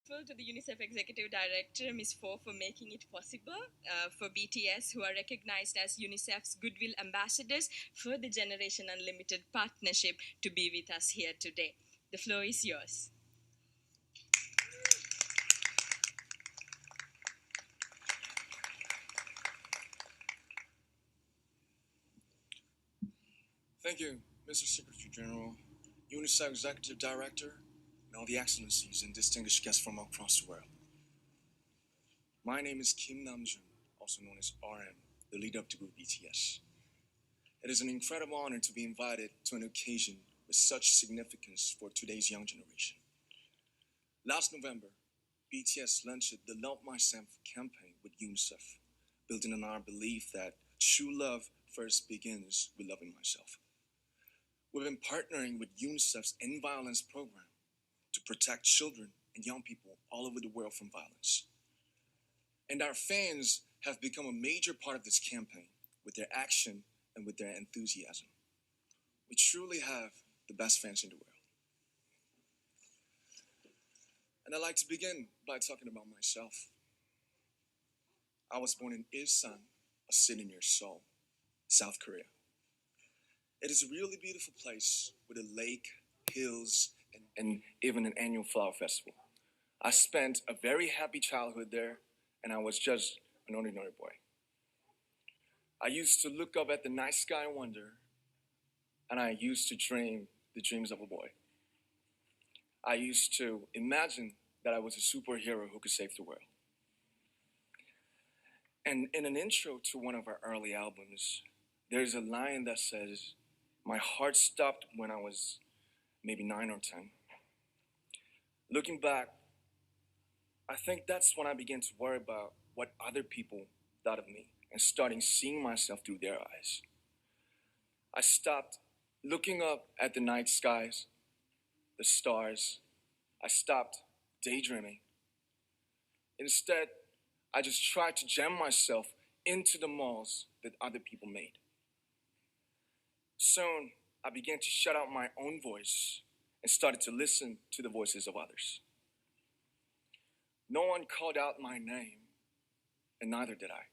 grateful to the UNICEF Executive Director, Ms. Fo, for making it possible for BTS, who are recognized as UNICEF's Goodwill Ambassadors for the Generation Unlimited partnership, to be with us here today. The floor is yours. Thank you, Mr. Secretary General, UNICEF Executive Director, and all the excellencies and distinguished guests from across the world. My name is Kim Namjoon, also known as RM, the leader of the group BTS. It is an incredible honor to be invited to an occasion with such significance for today's young generation. Last November, BTS launched the Love Myself campaign with UNICEF, building on our belief that true love first begins with loving myself. We've been partnering with UNICEF's End Violence program to protect children and young people all over the world from violence. And our fans have become a major part of this campaign with their action and with their enthusiasm. We truly have the best fans in the world. And I'd like to begin by talking about myself. I was born in Ilsan, a city near Seoul, South Korea. It is a really beautiful place with a lake, hills, and even an annual flower festival. I spent a very happy childhood there, and I was just an ordinary boy. I used to look up at the night sky and wonder, and I used to dream the dreams of a boy. I used to imagine that I was a superhero who could save the world. And in an intro to one of our early albums, there's a line that says, "My heart stopped when I was maybe 9 or 10. Looking back, I think that's when I began to worry about what other people thought of me and starting seeing myself through their eyes. I stopped looking up at the night skies, the stars. I stopped daydreaming. Instead, I just tried to jam myself into the malls that other people made. Soon, I began to shut out my own voice and started to listen to the voices of others. No one called out my name, and neither did I.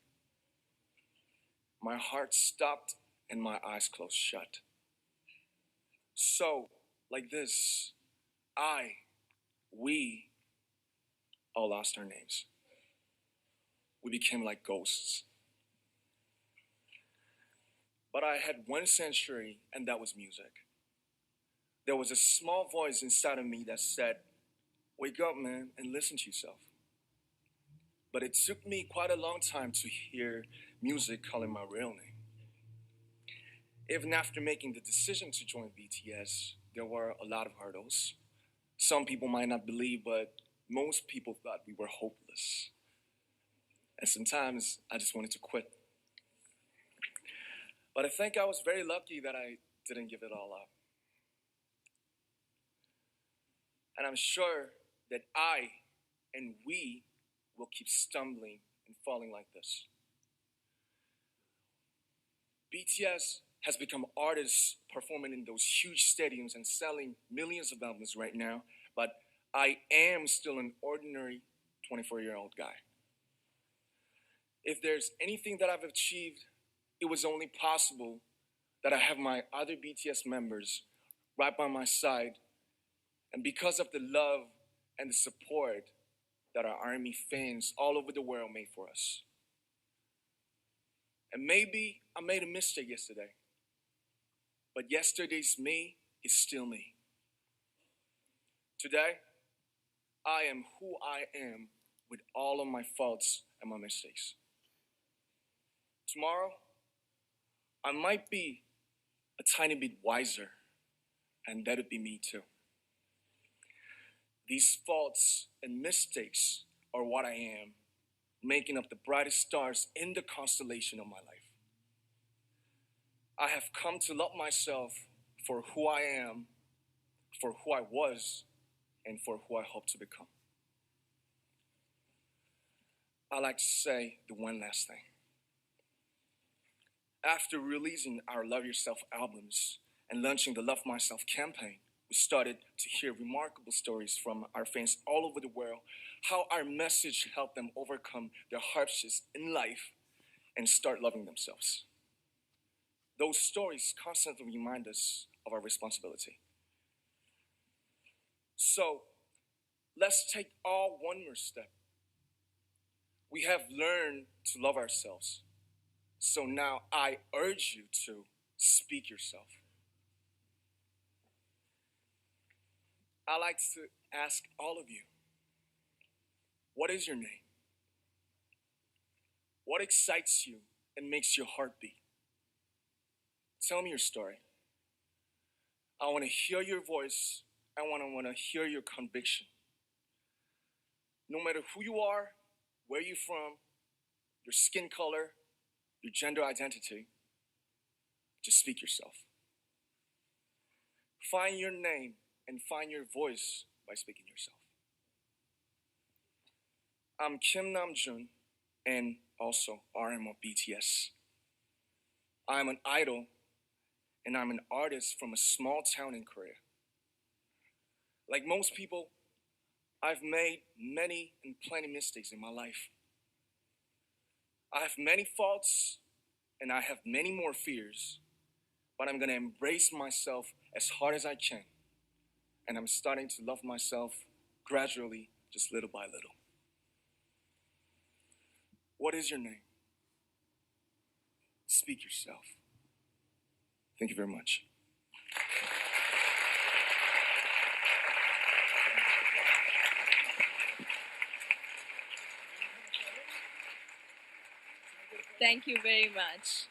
My heart stopped and my eyes closed shut. So, like this, we all lost our names. We became like ghosts. But I had one century, and that was music. There was a small voice inside of me that said, "Wake up, man, and listen to yourself." But it took me quite a long time to hear music calling my real name. Even after making the decision to join BTS, there were a lot of hurdles. Some people might not believe, but most people thought we were hopeless. And sometimes I just wanted to quit. But I think I was very lucky that I didn't give it all up. And I'm sure that I and we will keep stumbling and falling like this. BTS has become artists performing in those huge stadiums and selling millions of albums right now, but I am still an ordinary 24-year-old guy. If there's anything that I've achieved, it was only possible that I have my other BTS members right by my side, and because of the love and the support that our ARMY fans all over the world made for us. And maybe I made a mistake yesterday, but yesterday's me is still me. Today, I am who I am with all of my faults and my mistakes. Tomorrow, I might be a tiny bit wiser, and that'd be me too. These faults and mistakes are what I am, making up the brightest stars in the constellation of my life. I have come to love myself for who I am, for who I was, and for who I hope to become. I'd like to say the one last thing. After releasing our Love Yourself albums and launching the Love Myself campaign, We started to hear remarkable stories from our fans all over the world, how our message helped them overcome their hardships in life and start loving themselves. Those stories constantly remind us of our responsibility. So let's take all one more step. We have learned to love ourselves. So now I urge you to speak yourself. I'd like to ask all of you, what is your name? What excites you and makes your heart beat? Tell me your story. I want to hear your voice. I want to hear your conviction. No matter who you are, where you're from, your skin color, your gender identity, just speak yourself. Find your name and find your voice by speaking yourself. I'm Kim Namjoon and also RM of BTS. I'm an idol and I'm an artist from a small town in Korea. Like most people, I've made many and plenty mistakes in my life. I have many faults and I have many more fears, but I'm gonna embrace myself as hard as I can. And I'm starting to love myself gradually, just little by little. What is your name? Speak yourself. Thank you very much. Thank you very much.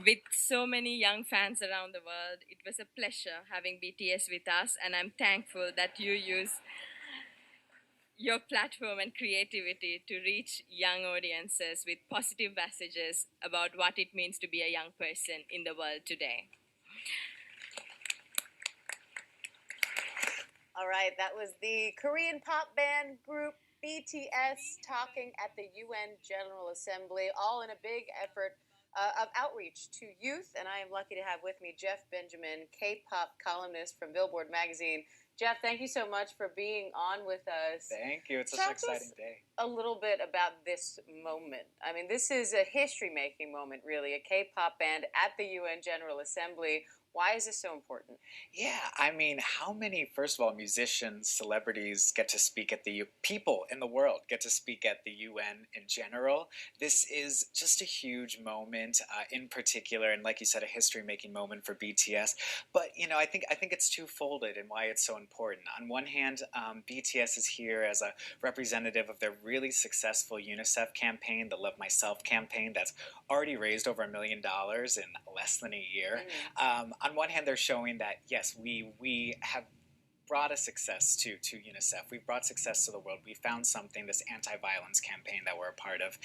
With so many young fans around the world, it was a pleasure having BTS with us, and I'm thankful that you use your platform and creativity to reach young audiences with positive messages about what it means to be a young person in the world today. All right, that was the Korean pop band group BTS talking at the UN General Assembly, all in a big effort of outreach to youth. And I am lucky to have with me Jeff Benjamin, K-pop columnist from Billboard magazine. Jeff, thank you so much for being on with us. Thank you. It's such an exciting day. A little bit about this moment. I mean, this is a history-making moment, really. A K-pop band at the UN General Assembly. Why is this so important? Yeah, I mean, how many, first of all, musicians, celebrities get to speak at the people in the world get to speak at the UN in general? This is just a huge moment, in particular, and like you said, a history-making moment for BTS. But I think it's two-folded in why it's so important. On one hand, BTS is here as a representative of their really successful UNICEF campaign, the Love Myself campaign, that's already raised over $1 million in less than a year. On one hand, they're showing that, yes, we have brought a success to UNICEF. We've brought success to the world. We found something, this anti-violence campaign that we're a part of.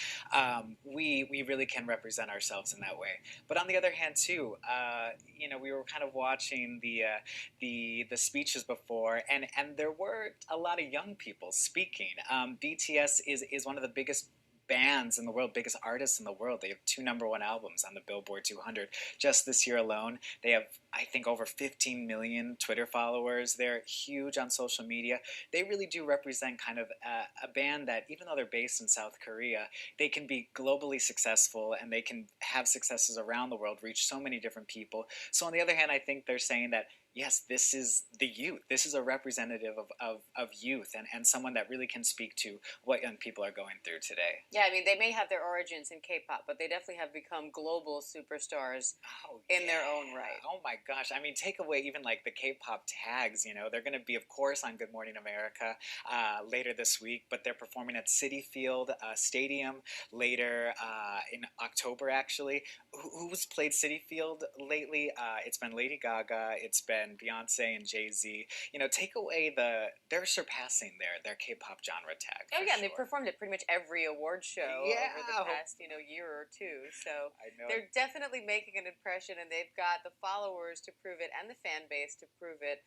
We really can represent ourselves in that way. But on the other hand, too, we were kind of watching the speeches before, and there were a lot of young people speaking. BTS is one of the biggest bands in the world, biggest artists in the world. They have 2 #1 albums on the Billboard 200 just this year alone. They have, I think, over 15 million Twitter followers. They're huge on social media. They really do represent kind of a band that, even though they're based in South Korea, they can be globally successful and they can have successes around the world, reach so many different people. So on the other hand, I think they're saying that, yes, this is the youth. This is a representative of youth and someone that really can speak to what young people are going through today. Yeah, I mean, they may have their origins in K-pop, but they definitely have become global superstars in their own right. Oh my gosh. I mean, take away even like the K-pop tags, they're going to be, of course, on Good Morning America later this week, but they're performing at Citi Field Stadium later in October, actually. Who's played Citi Field lately? It's been Lady Gaga. It's been Beyonce and Jay-Z. Take away they're surpassing their K-pop genre tag. Oh yeah, and they've performed at pretty much every award show over the past year or two. So they're definitely making an impression, and they've got the followers to prove it and the fan base to prove it.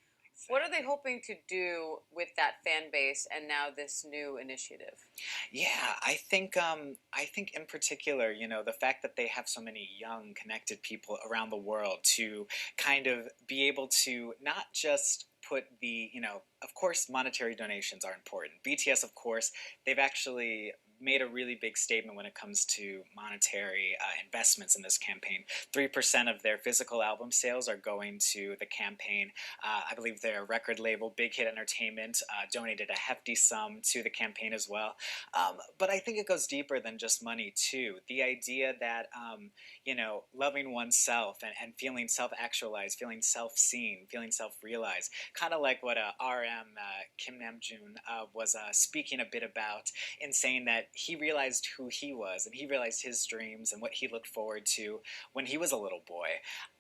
What are they hoping to do with that fan base and now this new initiative? Yeah, I think in particular, you know, the fact that they have so many young, connected people around the world to kind of be able to not just put the, you know, of course, monetary donations are important. BTS, of course, they've actually made a really big statement when it comes to monetary investments in this campaign. 3% of their physical album sales are going to the campaign. I believe their record label, Big Hit Entertainment, donated a hefty sum to the campaign as well. But I think it goes deeper than just money, too. The idea that, you know, loving oneself and feeling self-actualized, feeling self-seen, feeling self-realized, kind of like what RM Kim Namjoon was speaking a bit about in saying that he realized who he was and he realized his dreams and what he looked forward to when he was a little boy.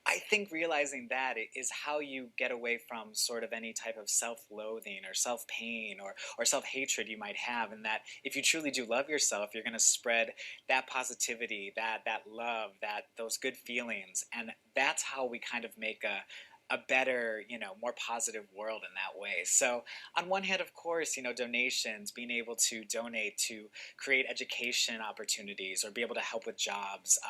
I think realizing that is how you get away from sort of any type of self-loathing or self-pain or self-hatred you might have, and that if you truly do love yourself, you're going to spread that positivity, that love, that those good feelings, and that's how we kind of make a better, you know, more positive world in that way. So on one hand, of course, you know, donations, being able to donate to create education opportunities or be able to help with jobs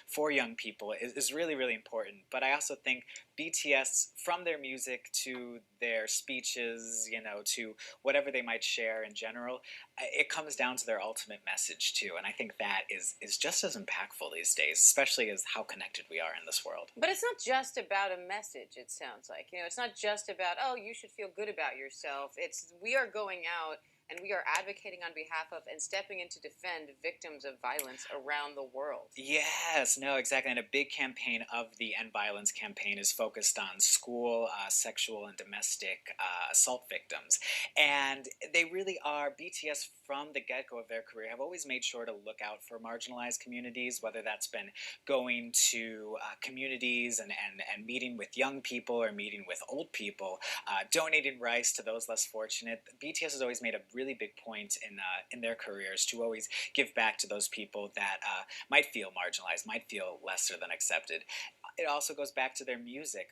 for young people is really, really important. But I also think BTS, from their music to their speeches, you know, to whatever they might share in general, it comes down to their ultimate message too. And I think that is just as impactful these days, especially as how connected we are in this world. But it's not just about a message, it sounds like. You know, it's not just about, oh, you should feel good about yourself. It's we are going out and we are advocating on behalf of and stepping in to defend victims of violence around the world. Yes, no, exactly. And a big campaign of the End Violence campaign is focused on school sexual and domestic assault victims. And they really are, BTS from the get-go of their career have always made sure to look out for marginalized communities, whether that's been going to communities and meeting with young people or meeting with old people, donating rice to those less fortunate. BTS has always made a really big point in their careers to always give back to those people that might feel marginalized, might feel lesser than accepted. It also goes back to their music.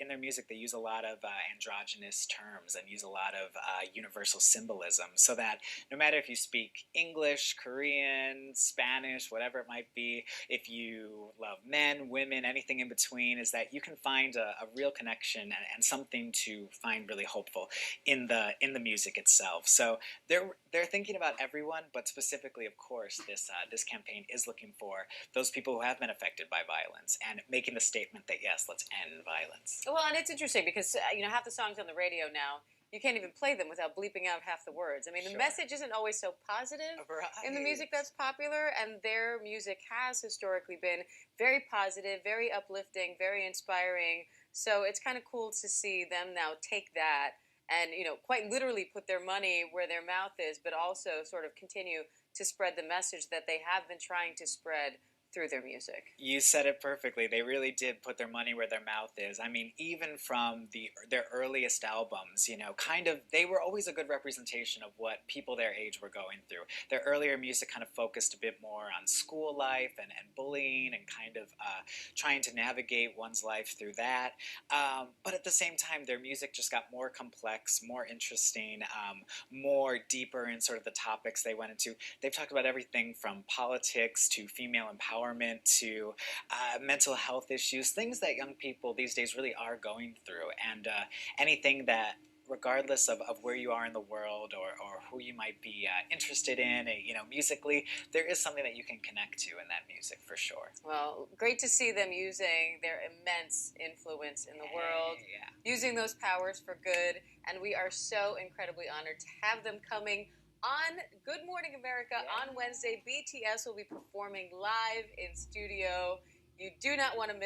In their music, they use a lot of androgynous terms and use a lot of universal symbolism, so that no matter if you speak English, Korean, Spanish, whatever it might be, if you love men, women, anything in between, is that you can find a real connection and something to find really hopeful in the music itself. So they're thinking about everyone, but specifically, of course, this campaign is looking for those people who have been affected by violence and making the statement that yes, let's end violence. Well, and it's interesting because, you know, half the songs on the radio now, you can't even play them without bleeping out half the words. I mean, the Sure. message isn't always so positive in the music that's popular, and their music has historically been very positive, very uplifting, very inspiring. So it's kind of cool to see them now take that and, you know, quite literally put their money where their mouth is, but also sort of continue to spread the message that they have been trying to spread through their music. You said it perfectly. They really did put their money where their mouth is. I mean, even from their earliest albums, you know, kind of, they were always a good representation of what people their age were going through. Their earlier music kind of focused a bit more on school life and bullying and kind of trying to navigate one's life through that. But at the same time, their music just got more complex, more interesting, more deeper in sort of the topics they went into. They've talked about everything from politics to female empowerment to mental health issues, things that young people these days really are going through, and anything that, regardless of where you are in the world or who you might be interested in, you know, musically, there is something that you can connect to in that music for sure. Well, great to see them using their immense influence in the world, using those powers for good, and we are so incredibly honored to have them coming on Good Morning America on Wednesday. BTS will be performing live in studio. You do not want to miss